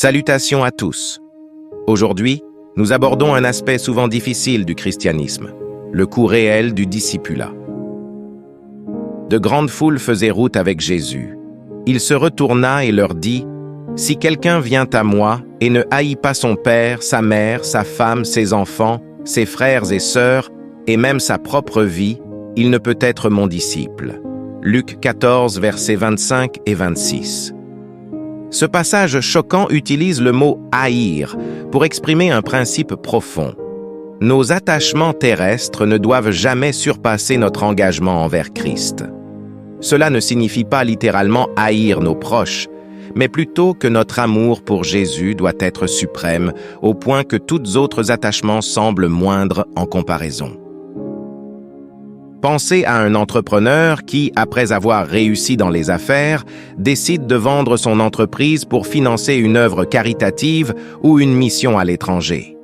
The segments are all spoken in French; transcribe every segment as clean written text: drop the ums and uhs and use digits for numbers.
Salutations à tous. Aujourd'hui, nous abordons un aspect souvent difficile du christianisme, le coût réel du discipulat. De grandes foules faisaient route avec Jésus. Il se retourna et leur dit, « Si quelqu'un vient à moi et ne haït pas son père, sa mère, sa femme, ses enfants, ses frères et sœurs, et même sa propre vie, il ne peut être mon disciple. » Luc 14, versets 25 et 26. Ce passage choquant utilise le mot « haïr » pour exprimer un principe profond. Nos attachements terrestres ne doivent jamais surpasser notre engagement envers Christ. Cela ne signifie pas littéralement haïr nos proches, mais plutôt que notre amour pour Jésus doit être suprême, au point que tous autres attachements semblent moindres en comparaison. Pensez à un entrepreneur qui, après avoir réussi dans les affaires, décide de vendre son entreprise pour financer une œuvre caritative ou une mission à l'étranger.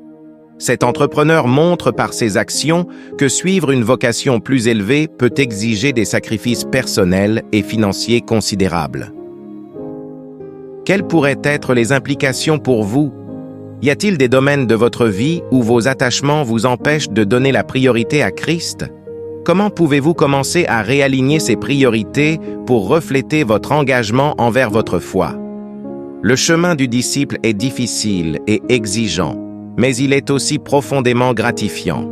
Cet entrepreneur montre par ses actions que suivre une vocation plus élevée peut exiger des sacrifices personnels et financiers considérables. Quelles pourraient être les implications pour vous? Y a-t-il des domaines de votre vie où vos attachements vous empêchent de donner la priorité à Christ? Comment pouvez-vous commencer à réaligner ces priorités pour refléter votre engagement envers votre foi? Le chemin du disciple est difficile et exigeant, mais il est aussi profondément gratifiant.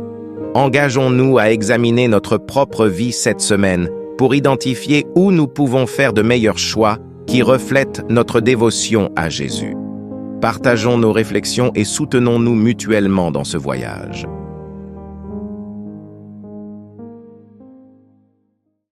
Engageons-nous à examiner notre propre vie cette semaine pour identifier où nous pouvons faire de meilleurs choix qui reflètent notre dévotion à Jésus. Partageons nos réflexions et soutenons-nous mutuellement dans ce voyage.